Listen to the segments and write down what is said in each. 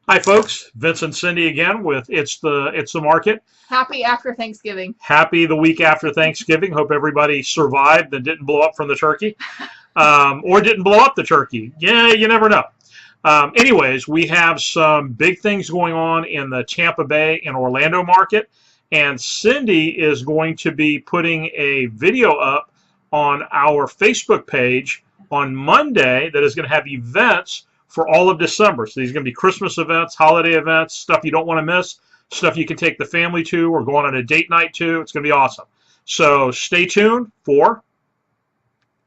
Hi, folks. Vince and Cindy again with It's the Market. Happy after Thanksgiving. Happy the week after Thanksgiving. Hope everybody survived and didn't blow up from the turkey, or didn't blow up the turkey. Yeah, you never know. Anyways, we have some big things going on in the Tampa Bay and Orlando market, and Cindy is going to be putting a video up on our Facebook page on Monday that is going to have events for all of December. So these are going to be Christmas events, holiday events, stuff you don't want to miss, stuff you can take the family to or go on a date night to. It's going to be awesome. So stay tuned for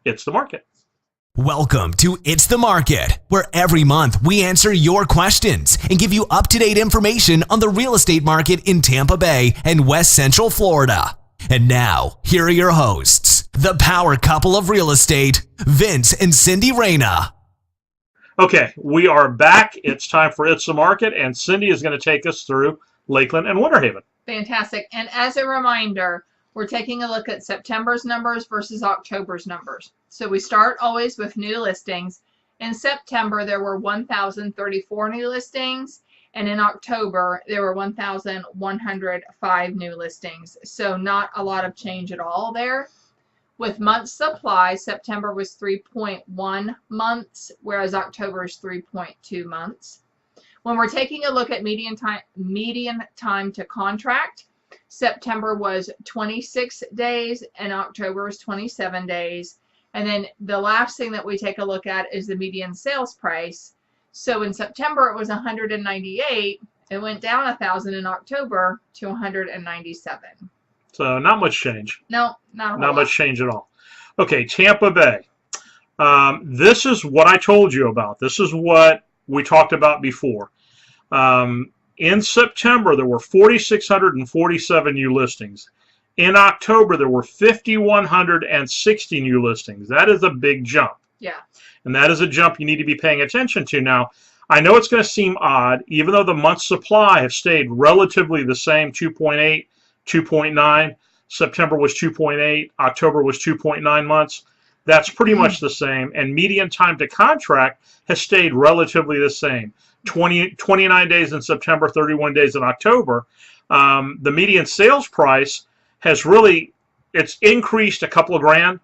It's the Market. Welcome to It's the Market, where every month we answer your questions and give you up-to-date information on the real estate market in Tampa Bay and West Central Florida. And now, here are your hosts, the power couple of real estate, Vince and Cindy Reina. Okay, we are back. It's time for It's the Market, and Cindy is going to take us through Lakeland and Winter Haven. Fantastic. And as a reminder, we're taking a look at September's numbers versus October's numbers. So we start always with new listings. In September, there were 1,034 new listings, and in October, there were 1,105 new listings. So not a lot of change at all there. With months supply, September was 3.1 months, whereas October is 3.2 months. When we're taking a look at median time to contract, September was 26 days and October is 27 days. And then the last thing that we take a look at is the median sales price. So in September it was 198. It went down 1,000 in October to 197. So not much change. No, not much change at all. Okay, Tampa Bay. This is what I told you about. This is what we talked about before. In September, there were 4,647 new listings. In October, there were 5,160 new listings. That is a big jump. Yeah. And that is a jump you need to be paying attention to. Now, I know it's going to seem odd, even though the month's supply have stayed relatively the same, 2.8, 2.9. September was 2.8. October was 2.9 months. That's pretty much the same. And median time to contract has stayed relatively the same. 29 days in September, 31 days in October. The median sales price has it's increased a couple of grand.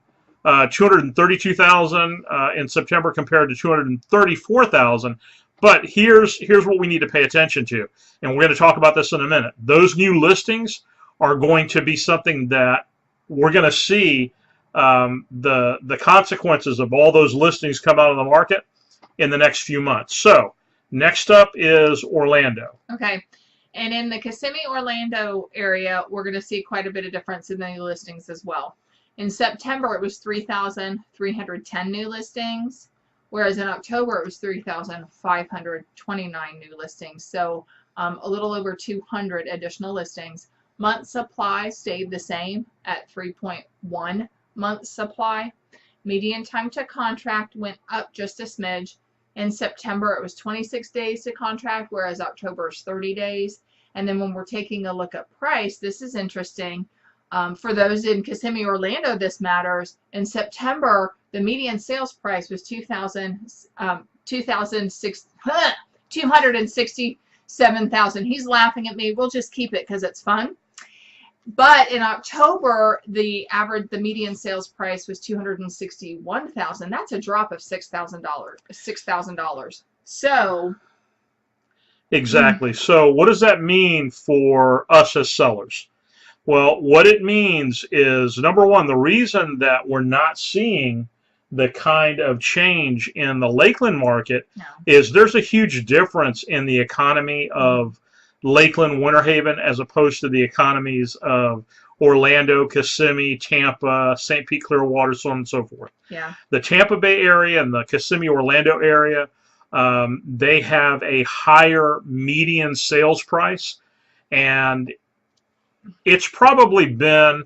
232,000 in September compared to 234,000. But here's what we need to pay attention to. And we're going to talk about this in a minute. Those new listings are going to be something that we're going to see the consequences of all those listings come out on the market in the next few months. So next up is Orlando. Okay. And in the Kissimmee, Orlando area, we're going to see quite a bit of difference in the new listings as well. In September, it was 3,310 new listings, whereas in October, it was 3,529 new listings. So a little over 200 additional listings. Month supply stayed the same at 3.1 months supply. Median time to contract went up just a smidge. In September, it was 26 days to contract, whereas October is 30 days. And then when we're taking a look at price, this is interesting. For those in Kissimmee, Orlando, this matters. In September, the median sales price was $267,000. He's laughing at me. We'll just keep it because it's fun. But in October, the median sales price was $261,000. That's a drop of $6,000. So exactly. So what does that mean for us as sellers? Well, what it means is, number one, the reason that we're not seeing the kind of change in the Lakeland market is there's a huge difference in the economy of Lakeland, Winter Haven, as opposed to the economies of Orlando, Kissimmee, Tampa, St. Pete, Clearwater, so on and so forth. Yeah. The Tampa Bay area and the Kissimmee, Orlando area, they have a higher median sales price, and it's probably been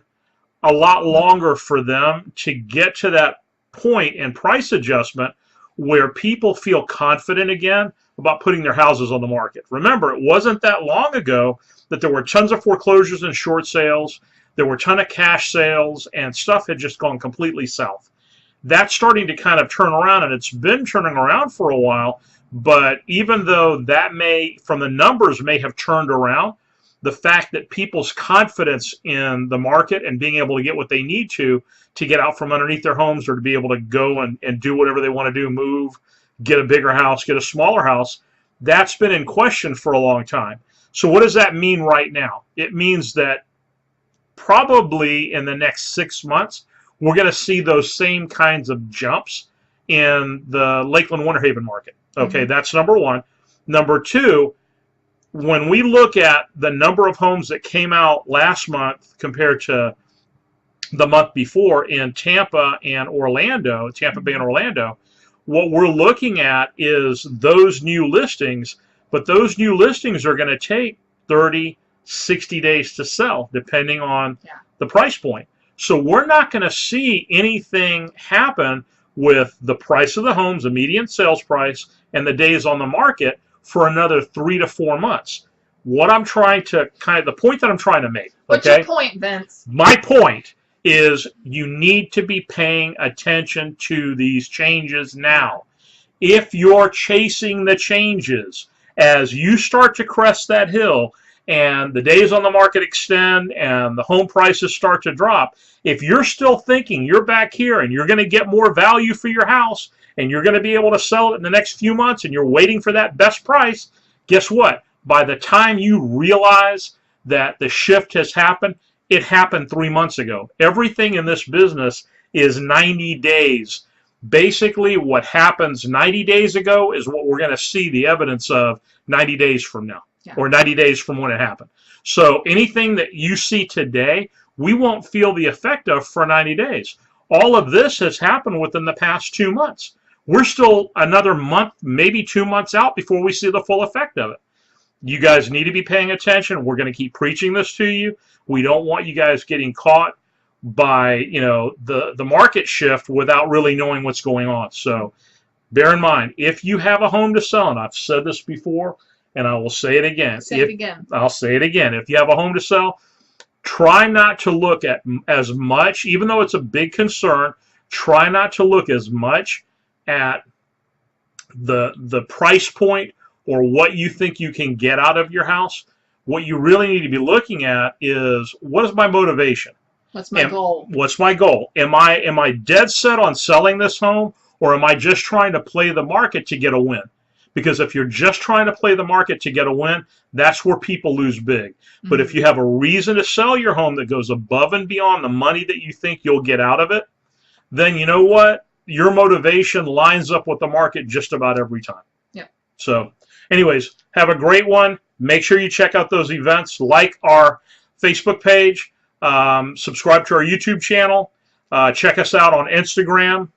a lot longer for them to get to that point in price adjustment where people feel confident again about putting their houses on the market. Remember, it wasn't that long ago that there were tons of foreclosures and short sales. There were a ton of cash sales, and stuff had just gone completely south. That's starting to kind of turn around, and it's been turning around for a while, But even though that may, from the numbers, may have turned around, the fact that people's confidence in the market and being able to get what they need to get out from underneath their homes, or to be able to go and do whatever they want to do, move, get a bigger house, get a smaller house, that's been in question for a long time. So what does that mean right now? It means that probably in the next 6 months, we're going to see those same kinds of jumps in the Lakeland Winter Haven market. Okay, that's number one. Number two, when we look at the number of homes that came out last month compared to the month before in Tampa and Orlando, Tampa Bay and Orlando, what we're looking at is those new listings, but those new listings are going to take 30, 60 days to sell, depending on the price point. So we're not going to see anything happen with the price of the homes, the median sales price, and the days on the market for another 3 to 4 months. What I'm trying to the point that I'm trying to make. What's your point, Vince? My point is you need to be paying attention to these changes now. If you're chasing the changes, as you start to crest that hill and the days on the market extend and the home prices start to drop, if you're still thinking you're back here and you're going to get more value for your house and you're going to be able to sell it in the next few months and you're waiting for that best price, guess what? By the time you realize that the shift has happened, it happened 3 months ago. Everything in this business is 90 days. Basically, what happens 90 days ago is what we're going to see the evidence of 90 days from now, or 90 days from when it happened. So anything that you see today, we won't feel the effect of for 90 days. All of this has happened within the past 2 months. We're still another month, maybe 2 months out before we see the full effect of it. You guys need to be paying attention. We're going to keep preaching this to you. We don't want you guys getting caught by, the market shift without really knowing what's going on. So bear in mind, if you have a home to sell, and I've said this before, and I will say it again. I'll say it again. If you have a home to sell, try not to look at as much, even though it's a big concern, try not to look as much at the price point or what you think you can get out of your house. What you really need to be looking at is, what is my motivation? What's my goal? What's my goal? Am I dead set on selling this home, or am I just trying to play the market to get a win? Because if you're just trying to play the market to get a win, that's where people lose big. But if you have a reason to sell your home that goes above and beyond the money that you think you'll get out of it, then you know what? Your motivation lines up with the market just about every time. Yeah. So anyways, have a great one. Make sure you check out those events, like our Facebook page, subscribe to our YouTube channel, check us out on Instagram.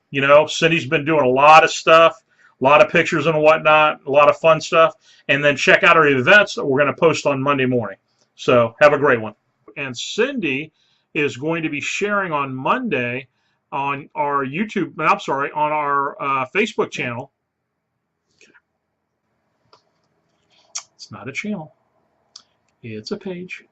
Cindy's been doing a lot of stuff, a lot of pictures and whatnot, a lot of fun stuff. And then check out our events that we're going to post on Monday morning. So have a great one. And Cindy is going to be sharing on Monday on our on our Facebook channel. It's not a channel. It's a page.